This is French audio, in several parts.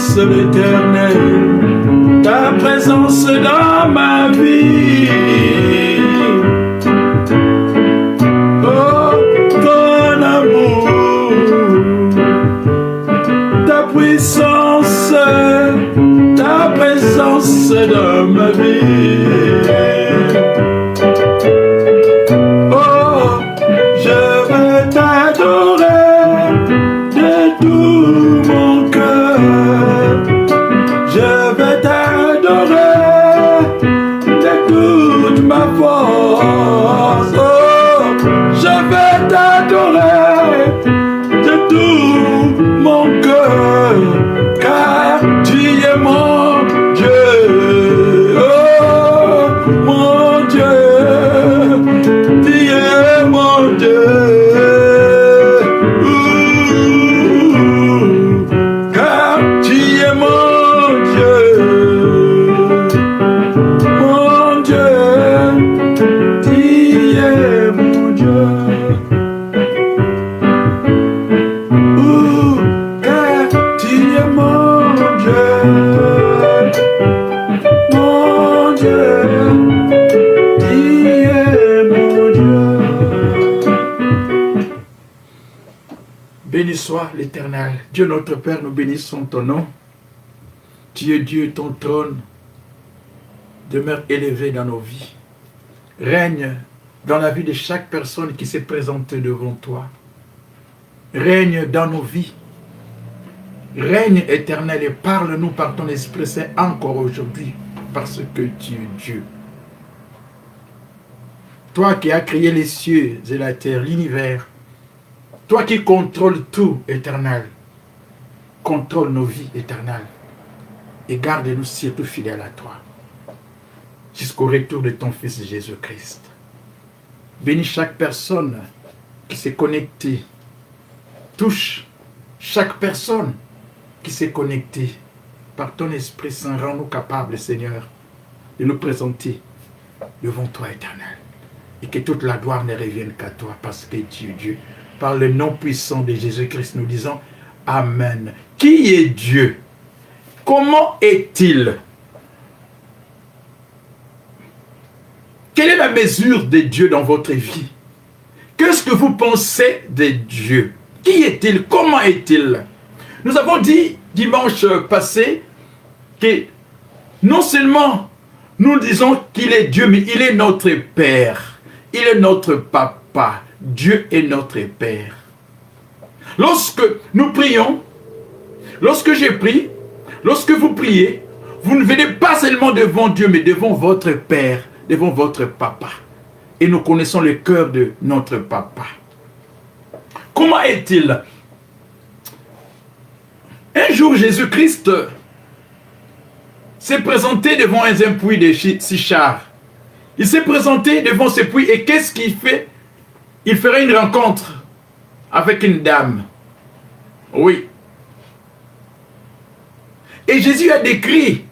présence, l'Éternel, ta présence dans ma vie. Oh, ton amour, ta puissance, ta présence dans ma vie. Oh, je veux t'adorer de tout mon cœur. Je veux t'adorer de toute ma force. Oh, je veux t'adorer de tout mon cœur, car tu es mon Dieu. Oh, mon Dieu, tu es mon Dieu. Car tu es mon Dieu. Mon Dieu, tu es mon Dieu. Car tu es mon Dieu. Mon Dieu, tu es mon Dieu. Béni soit l'Éternel. Dieu notre Père, nous bénissons ton nom. Tu es Dieu, ton trône demeure élevé dans nos vies. Règne dans la vie de chaque personne qui s'est présentée devant toi. Règne dans nos vies. Règne éternel et parle-nous par ton Esprit Saint encore aujourd'hui, parce que tu es Dieu. Toi qui as créé les cieux et la terre, l'univers, toi qui contrôles tout, éternel, contrôle nos vies éternelles et garde-nous surtout fidèles à toi jusqu'au retour de ton Fils Jésus-Christ. Bénis chaque personne qui s'est connectée. Touche chaque personne qui s'est connectée. Par ton Esprit Saint, rends-nous capables, Seigneur, de nous présenter devant toi, éternel. Et que toute la gloire ne revienne qu'à toi, parce que tu es Dieu. Par le nom puissant de Jésus-Christ, nous disons Amen. Qui est Dieu? Comment est-il? Quelle est la mesure de Dieu dans votre vie? Qu'est-ce que vous pensez de Dieu? Qui est-il? Comment est-il? Nous avons dit dimanche passé que non seulement nous disons qu'il est Dieu, mais il est notre Père. Il est notre Papa. Dieu est notre Père. Lorsque nous prions, lorsque j'ai prié, lorsque vous priez, vous ne venez pas seulement devant Dieu, mais devant votre Père, devant votre Papa. Et nous connaissons le cœur de notre Papa. Comment est-il? Un jour, Jésus-Christ s'est présenté devant un puits de Sichar. Il s'est présenté devant ce puits et qu'est-ce qu'il fait? Il ferait une rencontre avec une dame. Oui. Et Jésus a décrit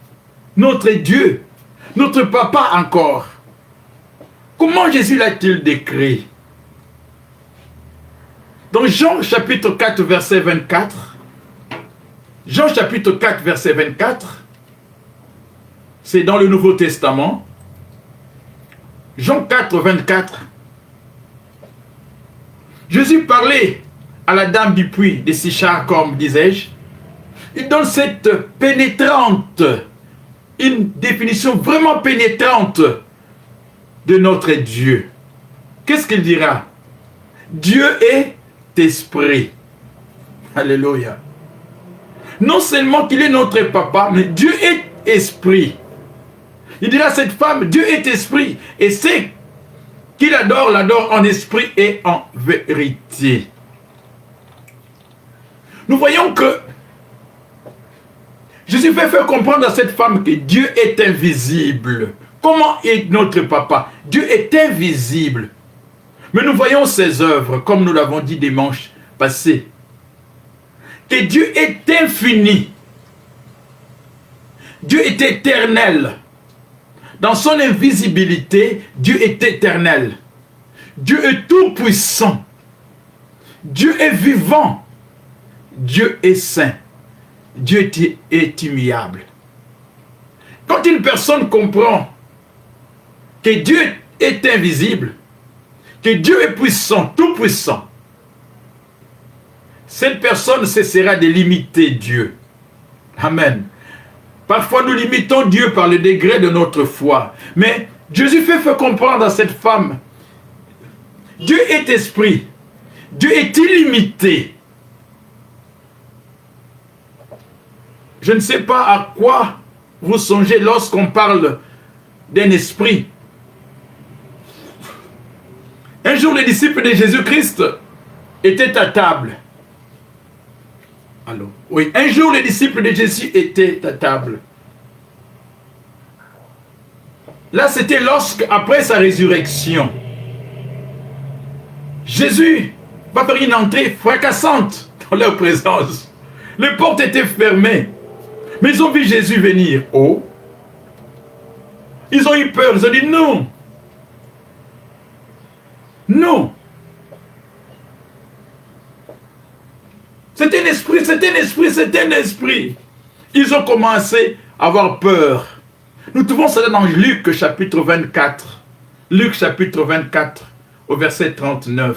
notre Dieu, notre Papa encore. Comment Jésus l'a-t-il décrit? Dans Jean chapitre 4, verset 24, Jean chapitre 4, verset 24, c'est dans le Nouveau Testament. Jean 4, 24. Jésus parlait à la dame du puits de Sichar, comme disais-je. Il donne cette pénétrante, une définition vraiment pénétrante de notre Dieu. Qu'est-ce qu'il dira? Dieu est esprit. Alléluia. Non seulement qu'il est notre papa, mais Dieu est esprit. Il dira à cette femme, Dieu est esprit. Et c'est qu'il adore, l'adore en esprit et en vérité. Nous voyons que Jésus fait comprendre à cette femme que Dieu est invisible. Comment est notre papa? Dieu est invisible. Mais nous voyons ses œuvres, comme nous l'avons dit dimanche passé. Que Dieu est infini. Dieu est éternel. Dans son invisibilité, Dieu est éternel. Dieu est tout puissant. Dieu est vivant. Dieu est saint. Dieu est immuable. Quand une personne comprend que Dieu est invisible, que Dieu est puissant, tout puissant, cette personne cessera de limiter Dieu. Amen. Parfois nous limitons Dieu par le degré de notre foi. Mais Jésus fait comprendre à cette femme, Dieu est esprit. Dieu est illimité. Je ne sais pas à quoi vous songez lorsqu'on parle d'un esprit. Un jour, les disciples de Jésus-Christ étaient à table. Allô? Oui, un jour, les disciples de Jésus étaient à table. Là, c'était lorsque, après sa résurrection, Jésus va faire une entrée fracassante dans leur présence. Les portes étaient fermées. Mais ils ont vu Jésus venir. Oh! Ils ont eu peur. Ils ont dit non. Non. C'est un esprit, c'est un esprit, c'est un esprit. Ils ont commencé à avoir peur. Nous trouvons cela dans Luc chapitre 24. Luc chapitre 24 au verset 39.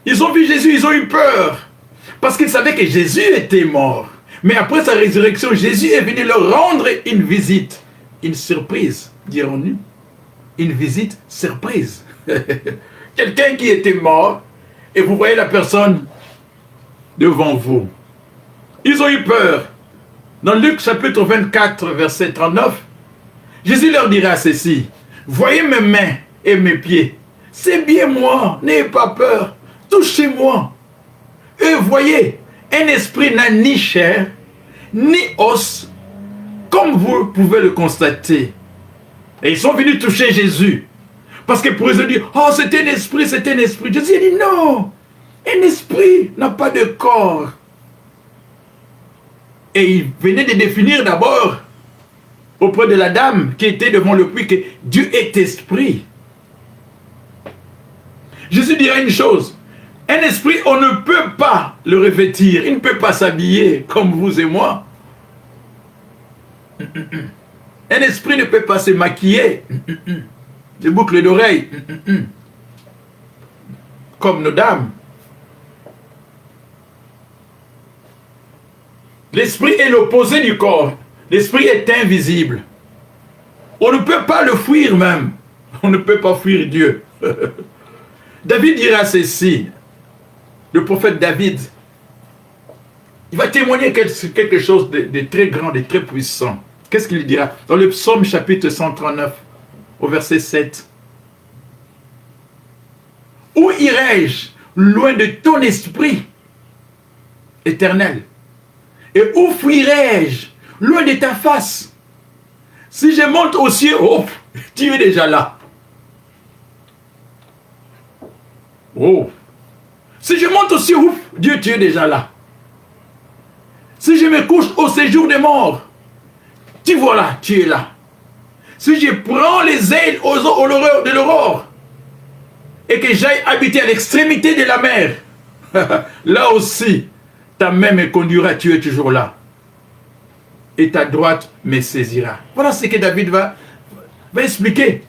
Ils ont vu Jésus, ils ont eu peur. Parce qu'ils savaient que Jésus était mort. Mais après sa résurrection, Jésus est venu leur rendre une visite. Une surprise, dirons-nous. Une visite surprise. Quelqu'un qui était mort, et vous voyez la personne devant vous. Ils ont eu peur. Dans Luc chapitre 24, verset 39, Jésus leur dira ceci. Voyez mes mains et mes pieds. C'est bien moi, n'ayez pas peur. Touchez-moi. Et voyez, un esprit n'a ni chair, ni os, comme vous pouvez le constater. Et ils sont venus toucher Jésus. Parce que pour eux, ils disent, oh, c'est un esprit, c'est un esprit. Jésus a dit, non, un esprit n'a pas de corps. Et il venait de définir d'abord, auprès de la dame qui était devant le puits, que Dieu est esprit. Jésus dira une chose. Un esprit, on ne peut pas le revêtir. Il ne peut pas s'habiller comme vous et moi. Un esprit ne peut pas se maquiller. Des boucles d'oreilles. Comme nos dames. L'esprit est l'opposé du corps. L'esprit est invisible. On ne peut pas le fuir même. On ne peut pas fuir Dieu. David dira ceci. Le prophète David, il va témoigner quelque chose de très grand, de très puissant. Qu'est-ce qu'il dira? Dans le psaume chapitre 139, au verset 7. Où irai-je loin de ton esprit éternel? Et où fuirai-je loin de ta face? Si je monte aux cieux, oh, tu es déjà là. Oh! Si je monte aussi, ouf, Dieu, tu es déjà là. Si je me couche au séjour des morts, tu vois là, tu es là. Si je prends les ailes aux l'horreur de l'aurore et que j'aille habiter à l'extrémité de la mer, là aussi, ta main me conduira, tu es toujours là. Et ta droite me saisira. Voilà ce que David va expliquer.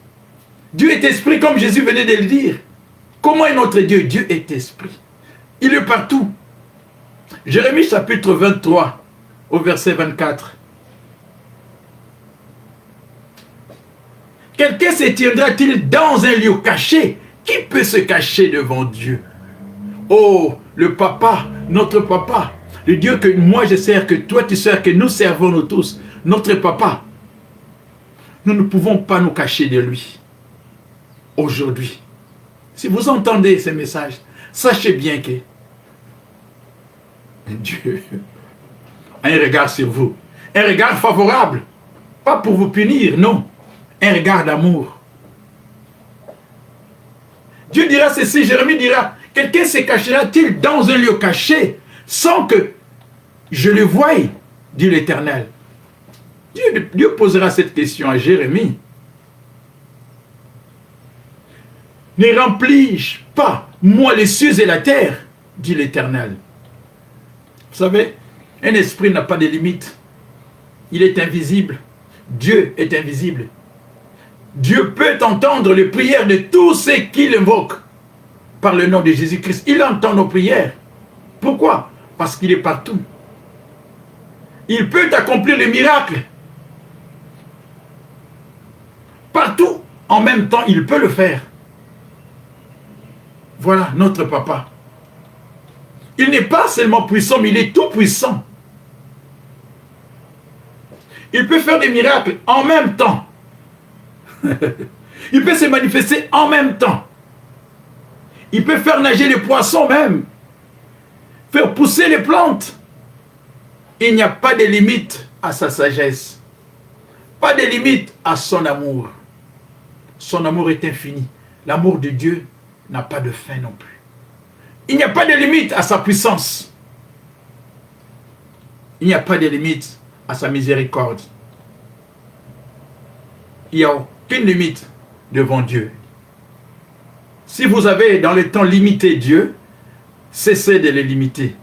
Dieu est esprit comme Jésus venait de le dire. Comment est notre Dieu? Dieu est esprit. Il est partout. Jérémie chapitre 23, au verset 24. Quelqu'un se tiendra-t-il dans un lieu caché? Qui peut se cacher devant Dieu? Oh, le papa, notre papa, le Dieu que moi je sers, que toi tu sers, que nous servons nous tous, notre papa. Nous ne pouvons pas nous cacher de lui. Aujourd'hui. Si vous entendez ces messages, sachez bien que Dieu a un regard sur vous. Un regard favorable. Pas pour vous punir, non. Un regard d'amour. Dieu dira ceci, Jérémie dira, quelqu'un se cachera-t-il dans un lieu caché sans que je le voie, dit l'Éternel. Dieu posera cette question à Jérémie. Ne remplis-je pas, moi, les cieux et la terre, dit l'Éternel. Vous savez, un esprit n'a pas de limite. Il est invisible. Dieu est invisible. Dieu peut entendre les prières de tous ceux qui l'invoquent par le nom de Jésus-Christ. Il entend nos prières. Pourquoi? Parce qu'il est partout. Il peut accomplir les miracles. Partout, en même temps, il peut le faire. Voilà notre papa. Il n'est pas seulement puissant, mais il est tout puissant. Il peut faire des miracles en même temps. Il peut se manifester en même temps. Il peut faire nager les poissons même. Faire pousser les plantes. Il n'y a pas de limite à sa sagesse. Pas de limite à son amour. Son amour est infini. L'amour de Dieu n'a pas de fin non plus. Il n'y a pas de limite à sa puissance. Il n'y a pas de limite à sa miséricorde. Il n'y a aucune limite devant Dieu. Si vous avez dans le temps limité Dieu, cessez de le limiter.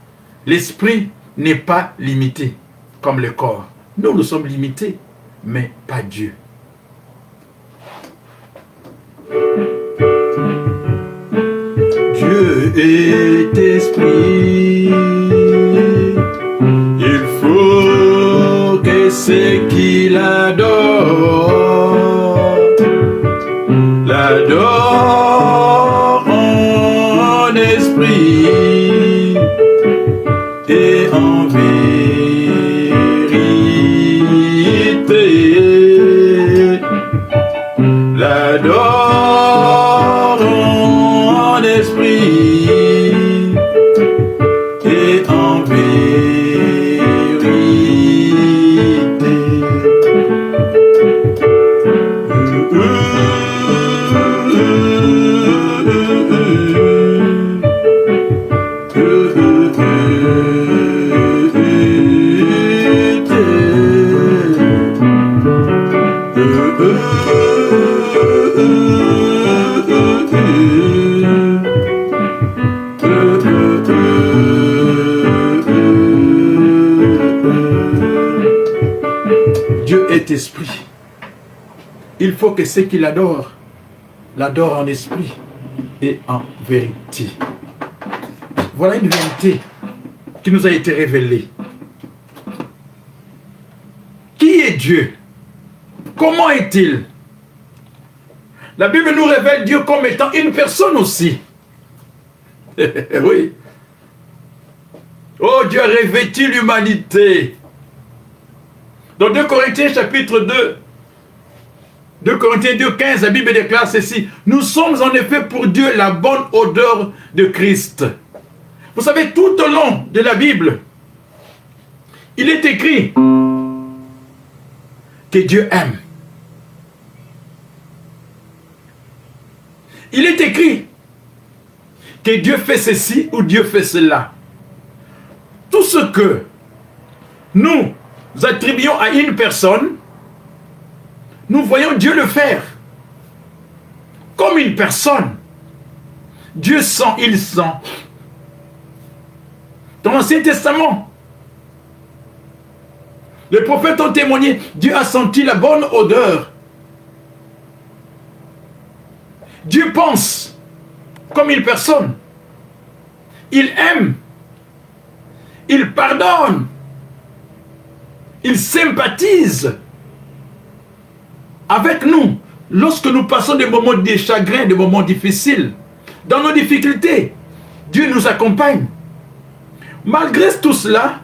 L'esprit n'est pas limité comme le corps. Nous sommes limités, mais pas Dieu. Dieu est esprit. Il faut que ceux qui l'adorent en esprit et en vérité. L'adorent en esprit et en Dieu est esprit. Il faut que ceux qui l'adorent en esprit et en vérité. Voilà une vérité qui nous a été révélée. Qui est Dieu? Comment est-il? La Bible nous révèle Dieu comme étant une personne aussi. Oui. Oh, Dieu a revêtu l'humanité. Dans 2 Corinthiens chapitre 2, 2 Corinthiens 2, 15, la Bible déclare ceci. Nous sommes en effet pour Dieu la bonne odeur de Christ. Vous savez, tout au long de la Bible, il est écrit que Dieu aime. Il est écrit que Dieu fait ceci ou Dieu fait cela. Tout ce que nous attribuons à une personne, nous voyons Dieu le faire. Comme une personne. Dieu sent, il sent. Dans l'Ancien Testament, les prophètes ont témoigné, Dieu a senti la bonne odeur. Dieu pense comme une personne. Il aime. Il pardonne. Il sympathise avec nous lorsque nous passons des moments de chagrin, des moments difficiles. Dans nos difficultés, Dieu nous accompagne. Malgré tout cela,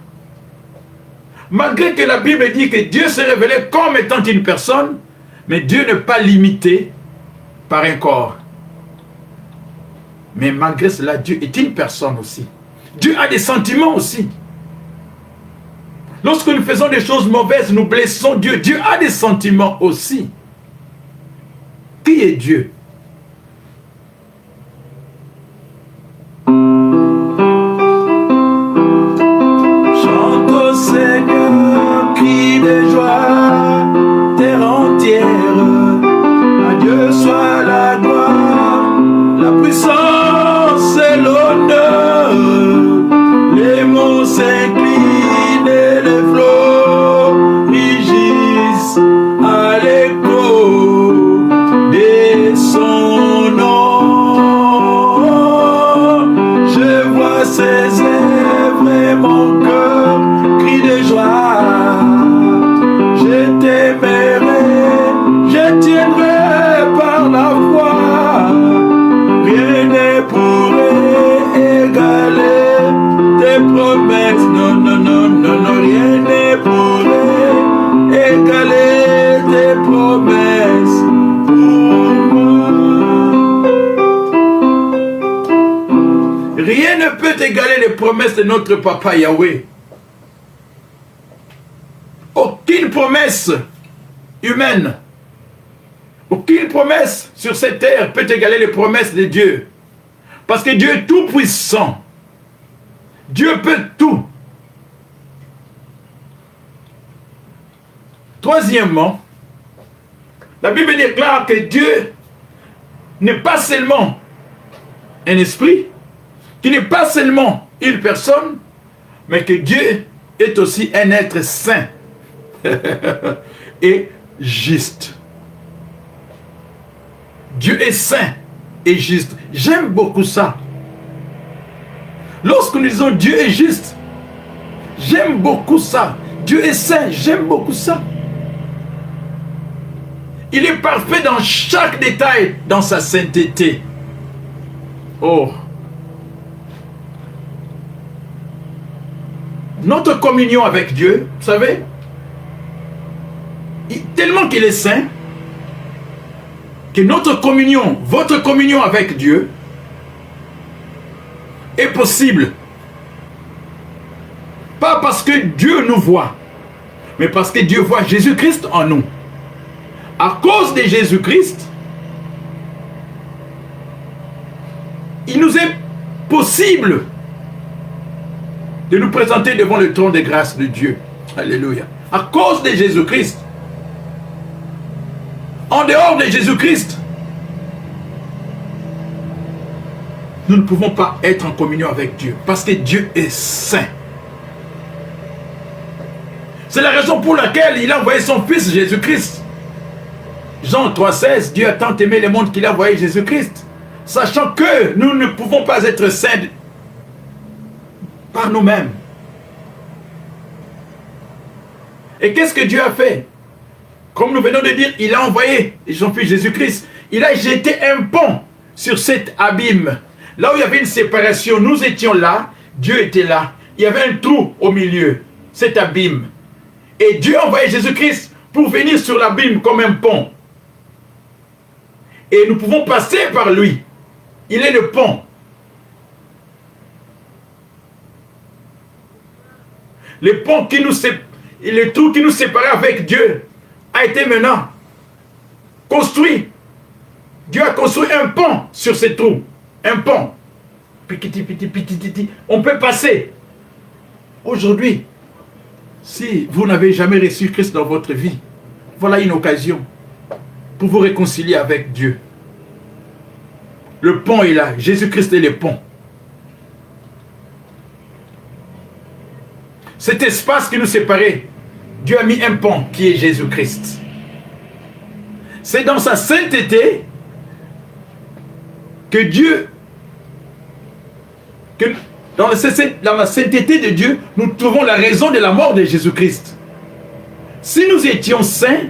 malgré que la Bible dit que Dieu s'est révélé comme étant une personne, mais Dieu n'est pas limité par un corps. Mais malgré cela, Dieu est une personne aussi. Dieu a des sentiments aussi. Lorsque nous faisons des choses mauvaises, nous blessons Dieu. Dieu a des sentiments aussi. Qui est Dieu? Chante au Seigneur, crie de joie, terre entière. À Dieu soit la gloire, la puissance et l'honneur. Les mots s'inquiètent. ses œuvres et mon cœur crie de joie. Je t'aimerai, je tiendrai par la foi. Rien ne pourrait égaler tes promesses. Non, non, non, non, non, rien ne pourrait égaler tes promesses pour moi. Rien ne peut égaler les promesses de notre Papa Yahweh. Aucune promesse humaine, aucune promesse sur cette terre peut égaler les promesses de Dieu. Parce que Dieu est tout puissant. Dieu peut tout. Troisièmement, la Bible déclare que Dieu n'est pas seulement un esprit, qu'il n'est pas seulement une personne, mais que Dieu est aussi un être saint et juste. Dieu est saint et juste. J'aime beaucoup ça. Lorsque nous disons Dieu est juste, j'aime beaucoup ça. Dieu est saint, j'aime beaucoup ça. Il est parfait dans chaque détail, dans sa sainteté. Oh. Notre communion avec Dieu, vous savez, tellement qu'il est saint, que notre communion, votre communion avec Dieu, est possible. Pas parce que Dieu nous voit, mais parce que Dieu voit Jésus-Christ en nous. À cause de Jésus-Christ, il nous est possible de nous présenter devant le trône de grâce de Dieu. Alléluia. À cause de Jésus-Christ. En dehors de Jésus-Christ, nous ne pouvons pas être en communion avec Dieu. Parce que Dieu est saint. C'est la raison pour laquelle il a envoyé son Fils Jésus-Christ. Jean 3,16, Dieu a tant aimé le monde qu'il a envoyé Jésus-Christ. Sachant que nous ne pouvons pas être saints par nous-mêmes. Et qu'est-ce que Dieu a fait? Comme nous venons de dire, il a envoyé son Fils Jésus-Christ. Il a jeté un pont sur cet abîme. Là où il y avait une séparation, nous étions là, Dieu était là. Il y avait un trou au milieu, cet abîme. Et Dieu a envoyé Jésus-Christ pour venir sur l'abîme comme un pont. Et nous pouvons passer par lui. Il est le pont. Le pont qui nous sépare, le trou qui nous séparait avec Dieu a été maintenant construit. Dieu a construit un pont sur ce trou. Un pont. On peut passer. Aujourd'hui, si vous n'avez jamais reçu Christ dans votre vie, voilà une occasion pour vous réconcilier avec Dieu. Le pont est là. Jésus-Christ est le pont. Cet espace qui nous séparait, Dieu a mis un pont qui est Jésus-Christ. C'est dans sa sainteté que Dieu, dans la sainteté de Dieu, nous trouvons la raison de la mort de Jésus-Christ. Si nous étions saints,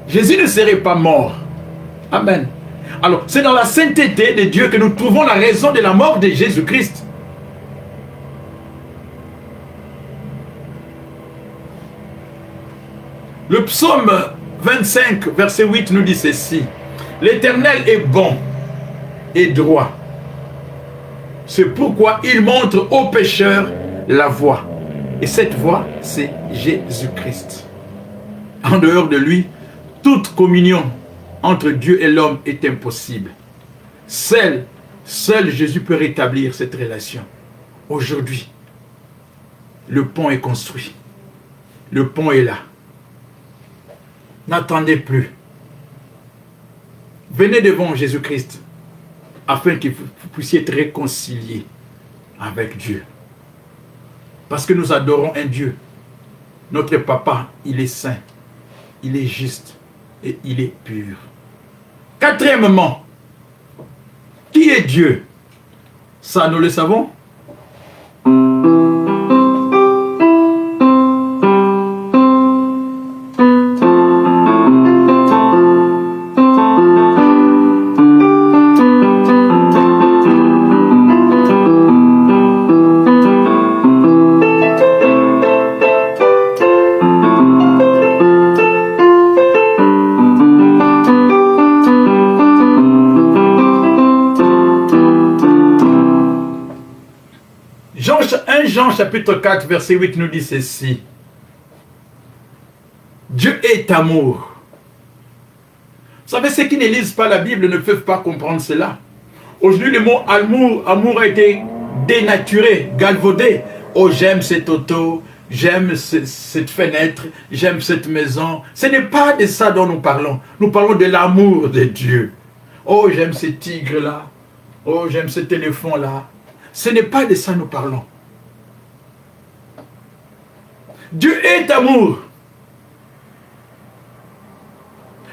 Jésus ne serait pas mort. Amen. Alors, c'est dans la sainteté de Dieu que nous trouvons la raison de la mort de Jésus-Christ. Le psaume 25, verset 8 nous dit ceci. L'Éternel est bon et droit. C'est pourquoi il montre aux pécheurs la voie. Et cette voie, c'est Jésus-Christ. En dehors de lui, toute communion entre Dieu et l'homme est impossible. Seul Jésus peut rétablir cette relation. Aujourd'hui, le pont est construit. Le pont est là. N'attendez plus. Venez devant Jésus-Christ afin que vous puissiez être réconciliés avec Dieu. Parce que nous adorons un Dieu. Notre Papa, il est saint, il est juste et il est pur. Quatrièmement, qui est Dieu? Ça, nous le savons. 1 Jean chapitre 4 verset 8 nous dit ceci. Dieu est amour. Vous savez, ceux qui ne lisent pas la Bible ne peuvent pas comprendre cela. Aujourd'hui, le mot amour a été dénaturé, galvaudé. Oh, j'aime cette auto, j'aime cette fenêtre, j'aime cette maison. Ce n'est pas de ça dont nous parlons. Nous parlons de l'amour de Dieu. Oh, j'aime ce tigre-là. Oh, j'aime ce téléphone-là. Ce n'est pas de ça que nous parlons. Dieu est amour.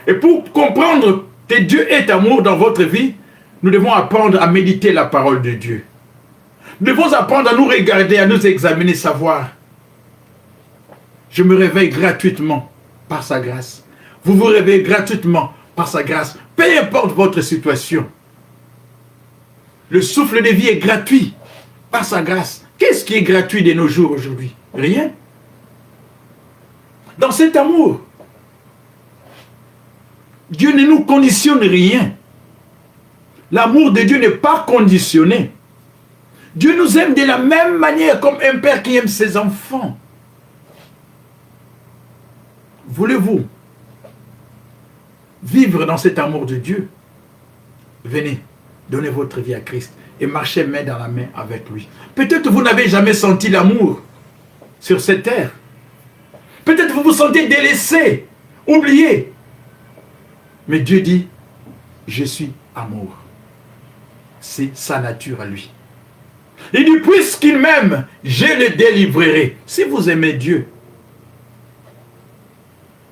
Et pour comprendre que Dieu est amour dans votre vie, nous devons apprendre à méditer la parole de Dieu. Nous devons apprendre à nous regarder, à nous examiner, savoir. Je me réveille gratuitement par sa grâce. Vous vous réveillez gratuitement par sa grâce. Peu importe votre situation. Le souffle de vie est gratuit par sa grâce. Qu'est-ce qui est gratuit de nos jours aujourd'hui? Rien. Dans cet amour, Dieu ne nous conditionne rien. L'amour de Dieu n'est pas conditionné. Dieu nous aime de la même manière comme un père qui aime ses enfants. Voulez-vous vivre dans cet amour de Dieu? Venez, donnez votre vie à Christ et marchez main dans la main avec lui. Peut-être vous n'avez jamais senti l'amour sur cette terre. Peut-être vous vous sentez délaissé, oublié. Mais Dieu dit, je suis amour. C'est sa nature à lui. Il dit, puisqu'il m'aime, je le délivrerai. Si vous aimez Dieu,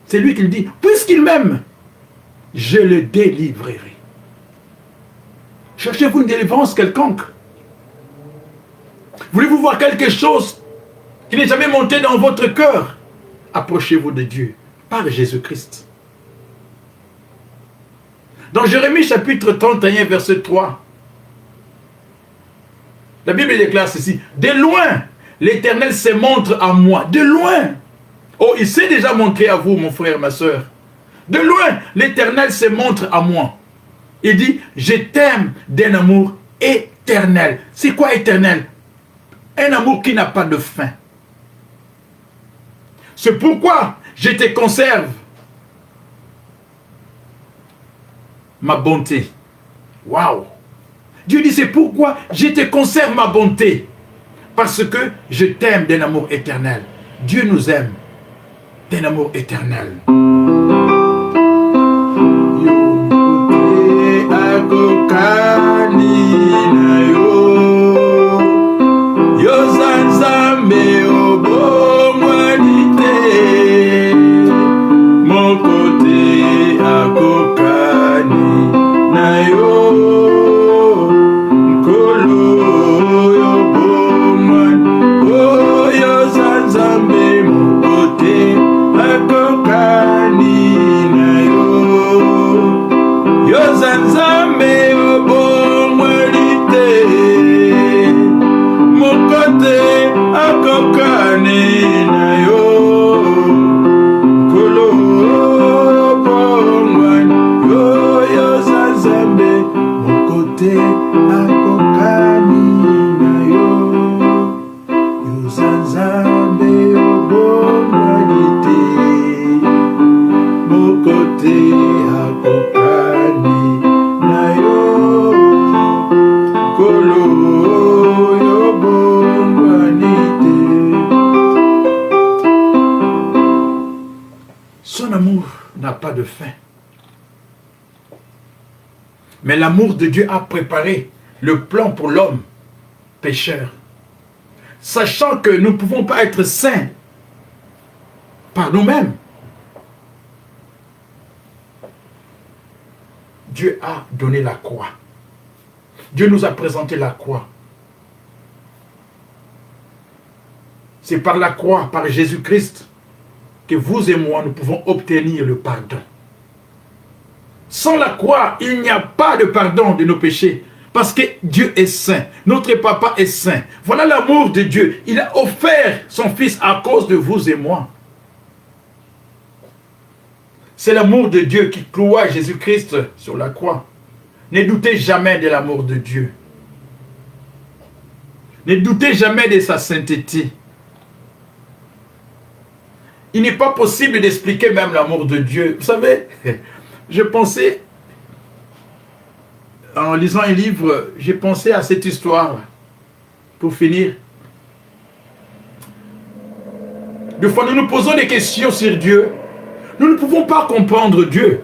c'est lui qui le dit, puisqu'il m'aime, je le délivrerai. Cherchez-vous une délivrance quelconque? Voulez-vous voir quelque chose qui n'est jamais monté dans votre cœur? Approchez-vous de Dieu par Jésus-Christ. Dans Jérémie chapitre 31 verset 3, la Bible déclare ceci. De loin, l'Éternel se montre à moi. De loin. Oh, il s'est déjà montré à vous, mon frère, ma soeur. De loin, l'Éternel se montre à moi. Il dit, je t'aime d'un amour éternel. C'est quoi éternel? Un amour qui n'a pas de fin. C'est pourquoi je te conserve ma bonté. Waouh! Dieu dit, c'est pourquoi je te conserve ma bonté. Parce que je t'aime d'un amour éternel. Dieu nous aime d'un amour éternel. Son amour n'a pas de fin. Mais l'amour de Dieu a préparé le plan pour l'homme pécheur. Sachant que nous ne pouvons pas être saints par nous-mêmes. Dieu a donné la croix. Dieu nous a présenté la croix. C'est par la croix, par Jésus-Christ, que vous et moi, nous pouvons obtenir le pardon. Sans la croix, il n'y a pas de pardon de nos péchés. Parce que Dieu est saint. Notre papa est saint. Voilà l'amour de Dieu. Il a offert son fils à cause de vous et moi. C'est l'amour de Dieu qui cloua Jésus-Christ sur la croix. Ne doutez jamais de l'amour de Dieu. Ne doutez jamais de sa sainteté. Il n'est pas possible d'expliquer même l'amour de Dieu. Vous savez, je pensais, en lisant un livre, j'ai pensé à cette histoire, pour finir. Des fois, nous nous posons des questions sur Dieu. Nous ne pouvons pas comprendre Dieu.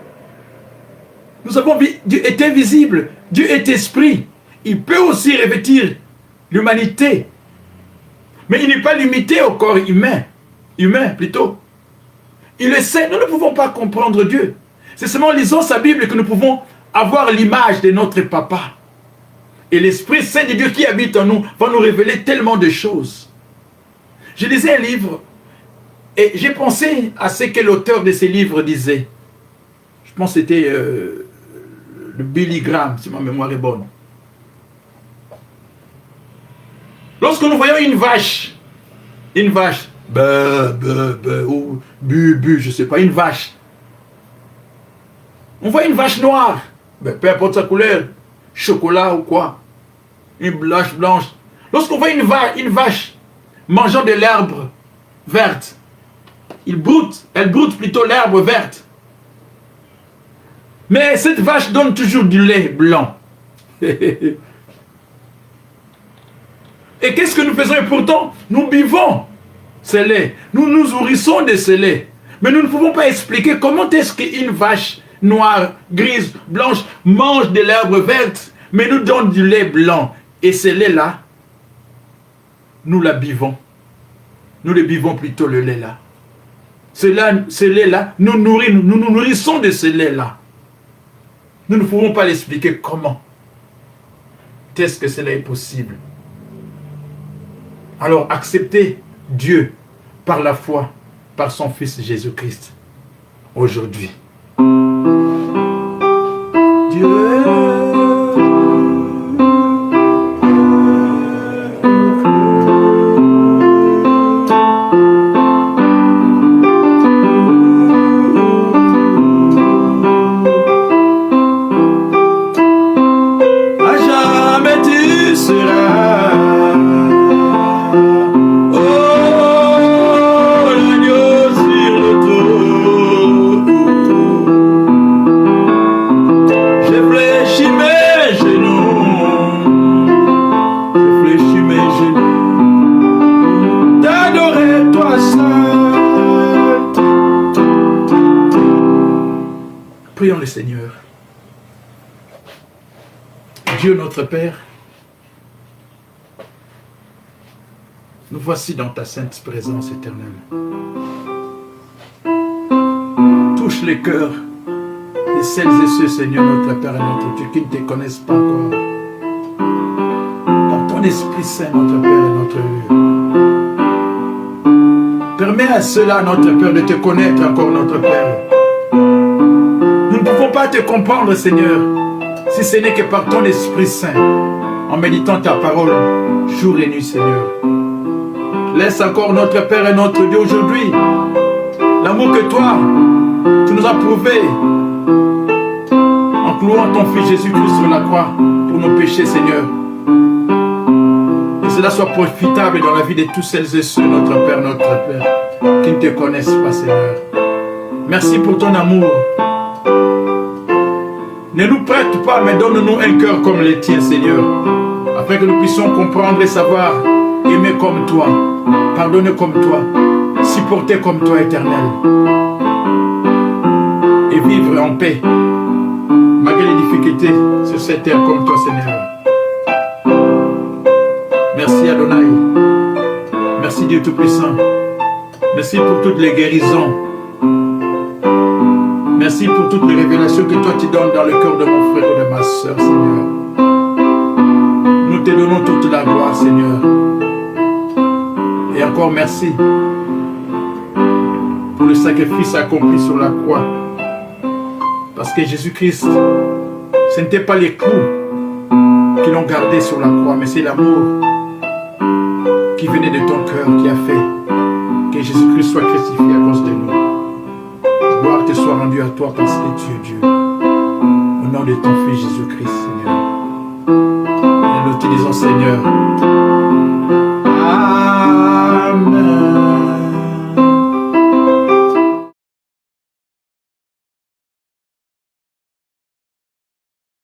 Nous avons vu, Dieu est invisible, Dieu est esprit. Il peut aussi revêtir l'humanité. Mais il n'est pas limité au corps humain. Humain, plutôt. Il le sait, nous ne pouvons pas comprendre Dieu. C'est seulement en lisant sa Bible que nous pouvons avoir l'image de notre papa. Et l'Esprit Saint de Dieu qui habite en nous va nous révéler tellement de choses. Je lisais un livre et j'ai pensé à ce que l'auteur de ce livre disait. Je pense que c'était le Billy Graham, si ma mémoire est bonne. Lorsque nous voyons une vache, ou bu, je ne sais pas, une vache. On voit une vache noire, peu importe sa couleur, chocolat ou quoi, une blanche. Lorsqu'on voit une vache mangeant de l'herbe verte, elle broute plutôt l'herbe verte. Mais cette vache donne toujours du lait blanc. Et qu'est-ce que nous faisons? Et pourtant, nous buvons ce lait. Nous nous nourrissons de ce lait. Mais nous ne pouvons pas expliquer comment est-ce qu'une vache noire, grise, blanche mange de l'herbe verte, mais nous donne du lait blanc. Et ce lait-là, nous la buvons. Nous le buvons plutôt, le lait-là. Ce lait-là, nous nous nourrissons de ce lait-là. Nous ne pouvons pas l'expliquer comment. Est-ce que cela est possible? Alors acceptez Dieu par la foi, par son Fils Jésus-Christ, aujourd'hui. Dieu. Prions le Seigneur. Dieu notre Père, nous voici dans ta sainte présence éternelle. Touche les cœurs de celles et ceux, Seigneur, notre Père et notre Dieu, qui ne te connaissent pas encore. Par ton Esprit Saint, notre Père et notre Dieu. Permets à ceux-là, notre Père, de te connaître encore, notre Père. Nous ne pouvons pas te comprendre, Seigneur, si ce n'est que par ton Esprit Saint, en méditant ta parole jour et nuit, Seigneur. Laisse encore notre Père et notre Dieu aujourd'hui l'amour que toi, tu nous as prouvé en clouant ton Fils Jésus-Christ sur la croix pour nos péchés, Seigneur. Que cela soit profitable dans la vie de tous celles et ceux, notre Père, qui ne te connaissent pas, Seigneur. Merci pour ton amour. Ne nous prête pas, mais donne-nous un cœur comme le tien, Seigneur, afin que nous puissions comprendre et savoir aimer comme toi, pardonner comme toi, supporter comme toi, Éternel, et vivre en paix, malgré les difficultés sur cette terre comme toi, Seigneur. Merci Adonai, merci Dieu Tout-Puissant, merci pour toutes les guérisons. Merci pour toutes les révélations que toi tu donnes dans le cœur de mon frère et de ma soeur, Seigneur. Nous te donnons toute la gloire, Seigneur. Et encore merci pour le sacrifice accompli sur la croix. Parce que Jésus-Christ, ce n'était pas les clous qui l'ont gardé sur la croix, mais c'est l'amour qui venait de ton cœur qui a fait que Jésus-Christ soit crucifié à cause de nous. Gloire te soit rendue à toi parce que tu es Dieu. Au nom de ton Fils Jésus-Christ, Seigneur. Et nous te disons, Seigneur,